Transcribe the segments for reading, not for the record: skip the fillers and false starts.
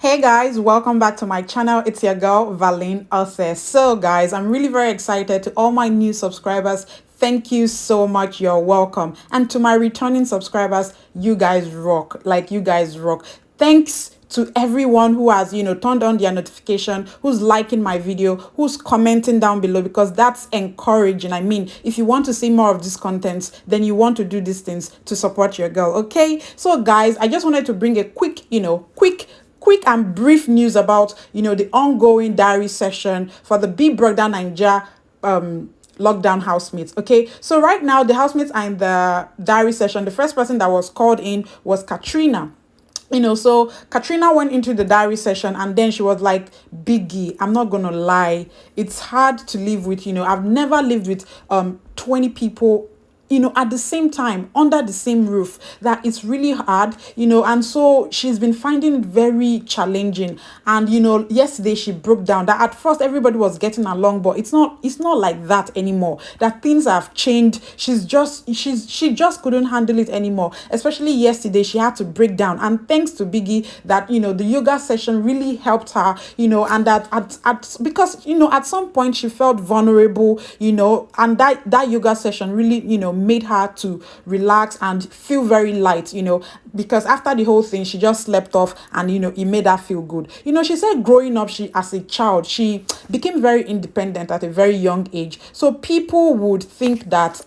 Hey guys, welcome back to my channel. It's your girl Valine Ose. So guys, I'm really very excited. To all my new subscribers, thank you so much. You're welcome. And to my returning subscribers, you guys rock. Like, you guys rock. Thanks to everyone who has turned on their notification, who's liking my video, who's commenting down below, because that's encouraging. I mean, if you want to see more of this content, then you want to do these things to support your girl. Okay, so guys, I just wanted to bring a quick and brief news about the ongoing diary session for the Bbnaija lockdown housemates. Okay, so right now the housemates are in the diary session. The first person that was called in was Katrina. So Katrina went into the diary session, and then she was like, Biggie, I'm not gonna lie, it's hard to live with. I've never lived with 20 people at the same time under the same roof. That it's really hard. And so she's been finding it very challenging. And yesterday she broke down that at first everybody was getting along, but it's not like that anymore. That things have changed. She just couldn't handle it anymore. Especially yesterday, she had to break down. And thanks to Biggie, that the yoga session really helped her. And that because at some point she felt vulnerable. And that yoga session really made her to relax and feel very light, because after the whole thing, she just slept off, and it made her feel good. She said growing up, she as a child, she became very independent at a very young age. So people would think that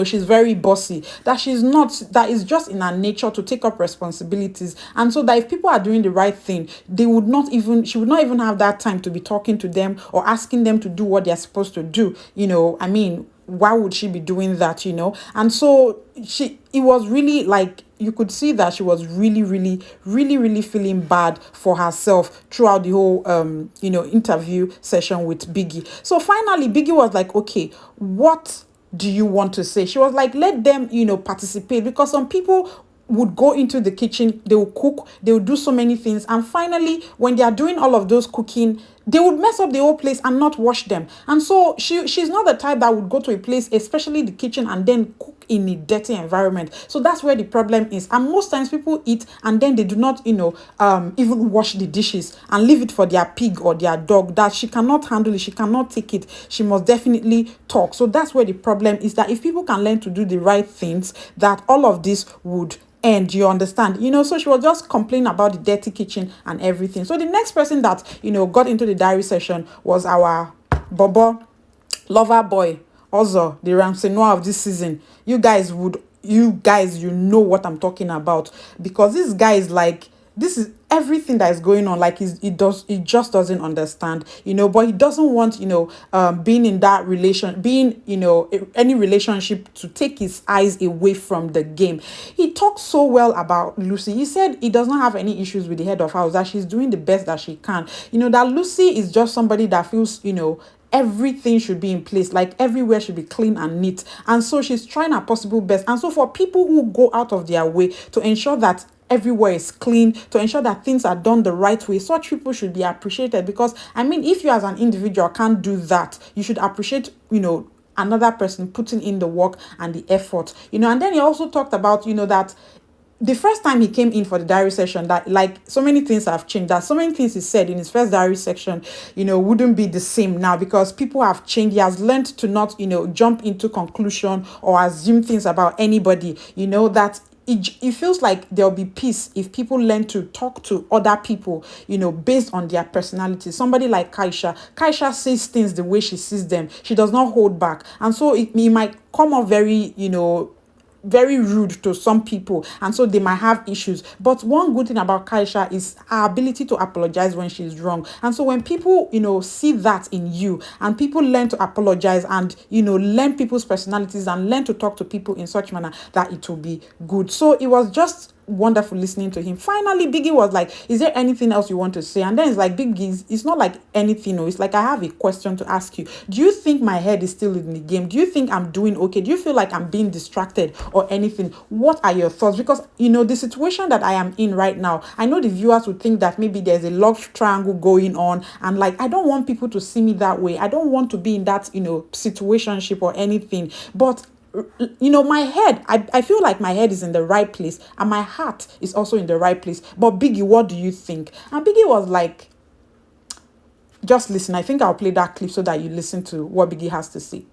she's very bossy, that she's not, that is just in her nature to take up responsibilities. And so that if people are doing the right thing, she would not even have that time to be talking to them or asking them to do what they're supposed to do. I mean, why would she be doing that? And so it was really like, you could see that she was really, really, really, really feeling bad for herself throughout the whole interview session with Biggie. So finally Biggie was like, okay, what do you want to say? She was like, let them participate, because some people would go into the kitchen, they will cook, they will do so many things, and finally when they are doing all of those cooking, they would mess up the whole place and not wash them. And so she's not the type that would go to a place, especially the kitchen, and then cook in a dirty environment. So that's where the problem is. And most times people eat and then they do not even wash the dishes and leave it for their pig or their dog. That she cannot handle it, she cannot take it, she must definitely talk. So that's where the problem is, that if people can learn to do the right things, that all of this would end. You understand? So she was just complaining about the dirty kitchen and everything. So the next person that got into the diary session was our Bobo lover boy, Ozo, the Ramsey Noah of this season. You know what I'm talking about, because this guy is like, this is everything that is going on. Like, he just doesn't understand, but he doesn't want being in that any relationship to take his eyes away from the game. He talks so well about Lucy. He said he does not have any issues with the head of house, that she's doing the best that she can. That Lucy is just somebody that feels everything should be in place, like everywhere should be clean and neat. And so she's trying her possible best. And so for people who go out of their way to ensure that everywhere is clean, to ensure that things are done the right way, such people should be appreciated. Because I mean, if you as an individual can't do that, you should appreciate another person putting in the work and the effort. And then he also talked about that the first time he came in for the diary session, that like so many things have changed, that so many things he said in his first diary section wouldn't be the same now, because people have changed. He has learned to not jump into conclusion or assume things about anybody. That it feels like there'll be peace if people learn to talk to other people based on their personality. Somebody like Kaisha says things the way she sees them. She does not hold back. And so it might come off very rude to some people, and so they might have issues. But one good thing about Kaisha is her ability to apologize when she's wrong. And so when people see that in you, and people learn to apologize, and learn people's personalities, and learn to talk to people in such manner, that it will be good. So it was just wonderful listening to him. Finally Biggie was like, is there anything else you want to say? And then it's like, Biggie, it's not like anything. No, it's like, I have a question to ask you. Do you think my head is still in the game? Do you think I'm doing okay? Do you feel like I'm being distracted or anything? What are your thoughts? Because the situation that I am in right now, I know the viewers would think that maybe there's a love triangle going on, and like, I don't want people to see me that way. I don't want to be in that situationship or anything. But my head, I feel like my head is in the right place and my heart is also in the right place. But Biggie, what do you think? And Biggie was like, just listen. I think I'll play that clip so that you listen to what Biggie has to say.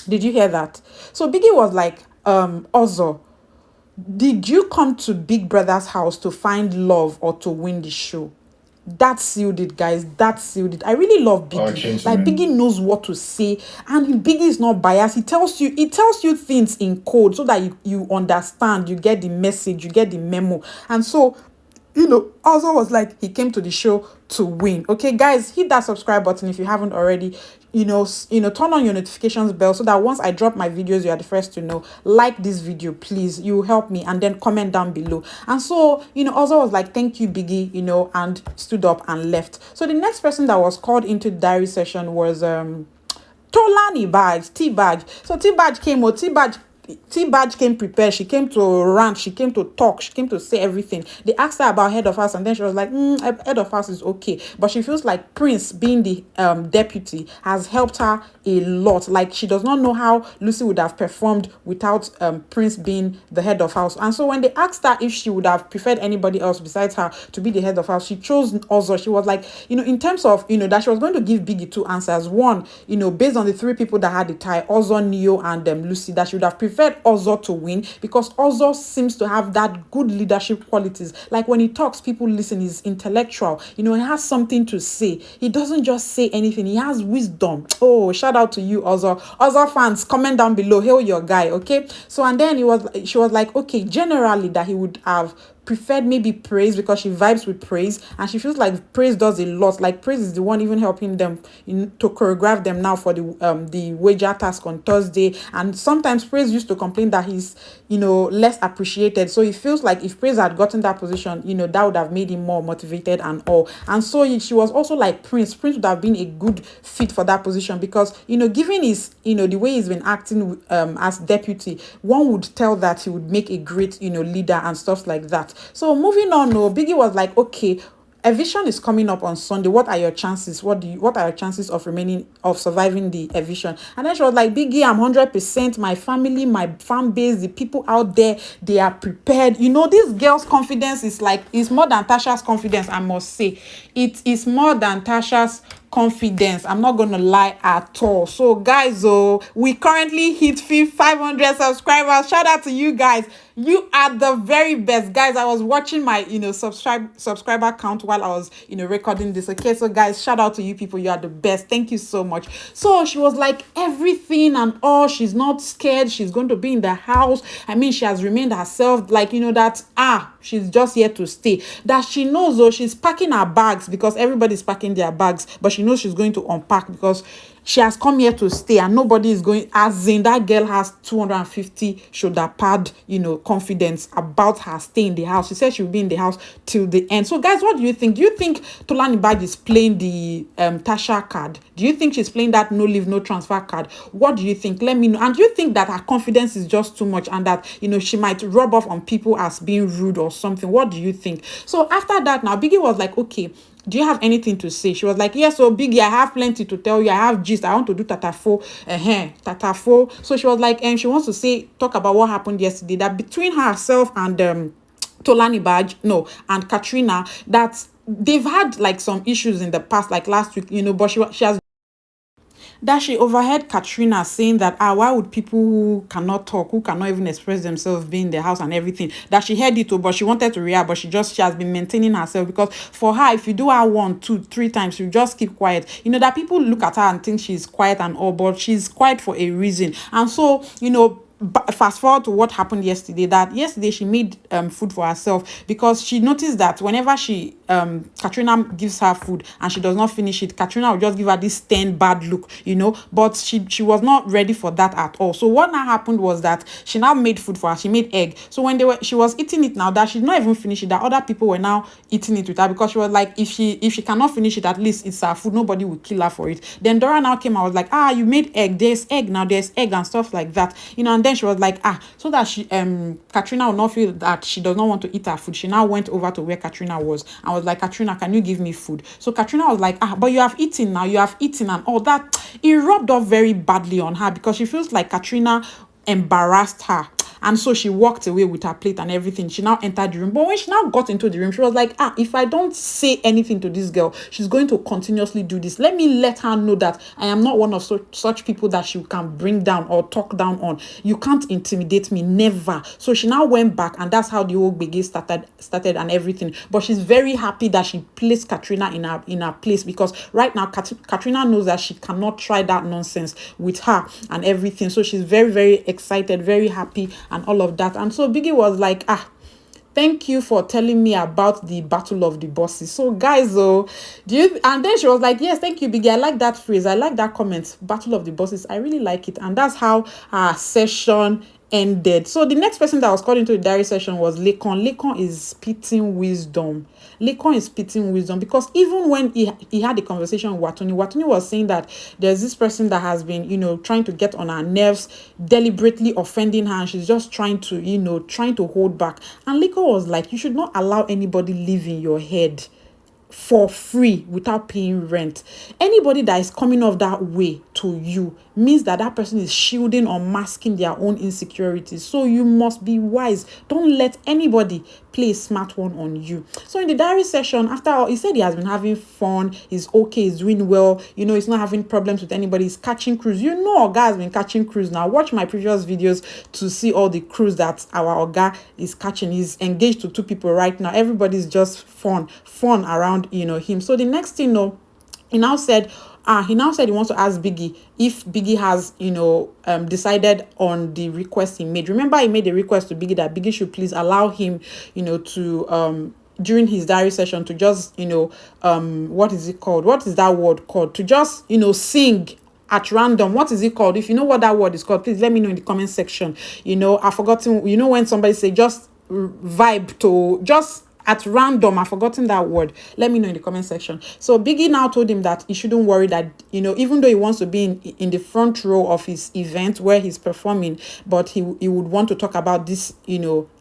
Did you hear that? So Biggie was like, Ozo, did you come to Big Brother's house to find love or to win the show? That sealed it, guys. That sealed it. I really love Biggie. Like, Biggie knows what to say, and Biggie is not biased. He tells you things in code so that you understand, you get the message, you get the memo. And so, also was like, he came to the show to win. Okay, guys, hit that subscribe button if you haven't already. Turn on your notifications bell so that once I drop my videos, you are the first to know. Like this video, please. You help me, and then comment down below. And so, also was like, thank you, Biggie, and stood up and left. So the next person that was called into the diary session was Tolani Badge, T Badge. So T Badge came prepared. She came to rant. She came to talk. She came to say everything. They asked her about head of house, and then she was like, head of house is okay. But she feels like Prince, being the deputy, has helped her a lot. Like, she does not know how Lucy would have performed without Prince being the head of house. And so when they asked her if she would have preferred anybody else besides her to be the head of house, she chose Ozo. She was like, in terms of, that she was going to give Biggie two answers. One, based on the three people that had the tie, Ozo, Neo, and Lucy, that she would have preferred Ozo to win because Ozo seems to have that good leadership qualities. Like, when he talks, people listen. He's intellectual. He has something to say. He doesn't just say anything. He has wisdom. Oh, shout out to you, Ozo. Ozo fans, comment down below. Hail your guy, okay? So, and then she was like, okay, generally that he would have preferred maybe Praise because she vibes with Praise, and she feels like Praise does a lot. Like, Praise is the one even helping them to choreograph them now for the wager task on Thursday. And sometimes Praise used to complain that he's less appreciated. So he feels like if Praise had gotten that position, that would have made him more motivated and all. And so she was also like, Prince would have been a good fit for that position because given his the way he's been acting as deputy, one would tell that he would make a great leader and stuff like that. So moving on, Biggie was like, okay, eviction is coming up on Sunday. What are your chances? What are your chances of surviving the eviction? And then she was like, Biggie, I'm 100%. My family, my fan base, the people out there, they are prepared. This girl's confidence is more than Tasha's confidence, I must say. It is more than Tasha's confidence. I'm not gonna lie at all. So guys, we currently hit 500 subscribers. Shout out to you guys. You are the very best, guys. I was watching my subscriber count while I was recording this. Okay, so guys, shout out to you people. You are the best. Thank you so much. So she was like, everything and all, she's not scared. She's going to be in the house. I mean, she has remained herself, like that she's just here to stay. That she knows she's packing her bags because everybody's packing their bags, but she knows she's going to unpack because she has come here to stay and nobody is going, as in that girl has 250 shoulder pad, confidence about her stay in the house. She said she'll be in the house till the end. So guys, what do you think? Do you think Tolani Badge is playing the Tasha card? Do you think she's playing that no leave, no transfer card? What do you think? Let me know. And do you think that her confidence is just too much and that, she might rub off on people as being rude or something? What do you think? So after that, now Biggie was like, okay, do you have anything to say? She was like, yes, so Biggie, I have plenty to tell you. I have gist. I want to do tatafo. Tatafo. So she was like, and she wants to talk about what happened yesterday, that between herself and Tolani Badge, and Katrina, that they've had like some issues in the past, like last week, but she has that she overheard Katrina saying that why would people who cannot talk, who cannot even express themselves, be in the house and everything? That she heard it, but she wanted to react, but she has been maintaining herself because for her, if you do her 1, 2, 3 times, you just keep quiet. That people look at her and think she's quiet and all, but she's quiet for a reason. And so, fast forward to what happened yesterday, that yesterday she made food for herself because she noticed that whenever Katrina gives her food and she does not finish it, Katrina will just give her this stern bad look, but she was not ready for that at all. So what now happened was that she now made food for her. She made egg. So when she was eating it now, that she did not even finish it, that other people were now eating it with her because she was like, if she cannot finish it, at least it's her food, nobody will kill her for it. Then Dora now came, I was like, you made egg, there's egg now, there's egg and stuff like that, and then she was like, so that Katrina will not feel that she does not want to eat her food, she now went over to where Katrina was and was like, Katrina, can you give me food? So Katrina was like, but you have eaten now, you have eaten, and all that. It rubbed off very badly on her because she feels like Katrina embarrassed her. And so she walked away with her plate and everything. She now entered the room. But when she now got into the room, she was like, if I don't say anything to this girl, she's going to continuously do this. Let her know that I am not one of such people that she can bring down or talk down on. You can't intimidate me, never. So she now went back, and that's how the whole Biggie started and everything. But she's very happy that she placed Katrina in her place, because right now Katrina knows that she cannot try that nonsense with her and everything. So she's very, very excited, very happy, and all of that. And so Biggie was like, thank you for telling me about the battle of the bosses. So guys, and then she was like, yes, thank you, Biggie. I like that phrase. I like that comment, battle of the bosses. I really like it. And that's how our session ended. So the next person that was called into the diary session was Laycon. Laycon is spitting wisdom. Laycon is spitting wisdom, because even when he had a conversation with Watuni was saying that there's this person that has been, trying to get on her nerves, deliberately offending her, and she's just trying to hold back. And Laycon was like, you should not allow anybody live in your head for free without paying rent. Anybody that is coming off that way to you means that person is shielding or masking their own insecurities. So you must be wise. Don't let anybody play a smart one on you. So in the diary session, after all, he said he has been having fun, he's okay, he's doing well, he's not having problems with anybody, he's catching cruise. Oga has been catching cruise now. Watch my previous videos to see all the cruise that our Oga is catching. He's engaged to 2 people right now. Everybody's just fun around him. So the next thing, he now said he wants to ask Biggie if Biggie has decided on the request he made. Remember, he made a request to Biggie that Biggie should please allow him to during his diary session to just what is it called, what is that word called, to just sing at random. What is it called? If you know what that word is called, please let me know in the comment section. I've forgotten. When somebody say just vibe to just at random, I've forgotten that word. Let me know in the comment section. So Biggie now told him that he shouldn't worry, that even though he wants to be in the front row of his event where he's performing, but he would want to talk about this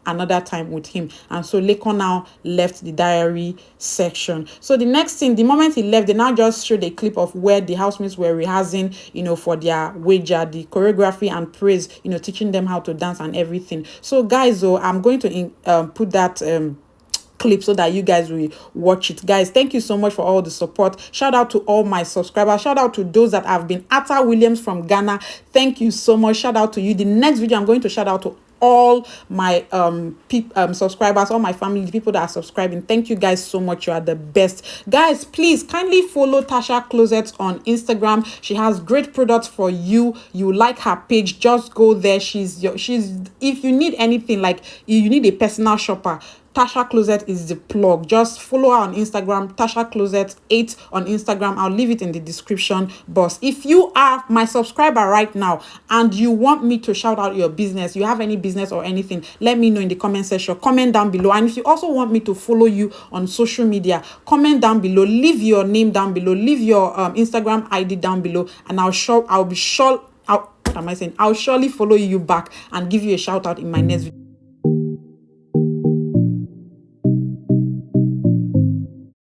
another time with him. And so Laycon now left the diary section. So the next thing, the moment he left, they now just showed a clip of where the housemates were rehearsing for their wager, the choreography and praise, teaching them how to dance and everything. So guys, I'm going to put that clip so that you guys will watch it. Guys, thank you so much for all the support. Shout out to all my subscribers. Shout out to those that have been. Atta Williams from Ghana, thank you so much. Shout out to you. The next video, I'm going to shout out to all my subscribers, all my family, the people that are subscribing. Thank you guys so much. You are the best. Guys, please kindly follow Tasha Closet on Instagram. She has great products for you. You like her page, just go there. She's if you need anything, like you need a personal shopper, Tasha Closet is the plug. Just follow her on Instagram, Tasha Closet 8 on Instagram. I'll leave it in the description box. If you are my subscriber right now and you want me to shout out your business, you have any business or anything, let me know in the comment section. Comment down below. And if you also want me to follow you on social media, comment down below. Leave your name down below. Leave your Instagram ID down below, and I'll surely follow you back and give you a shout out in my next video.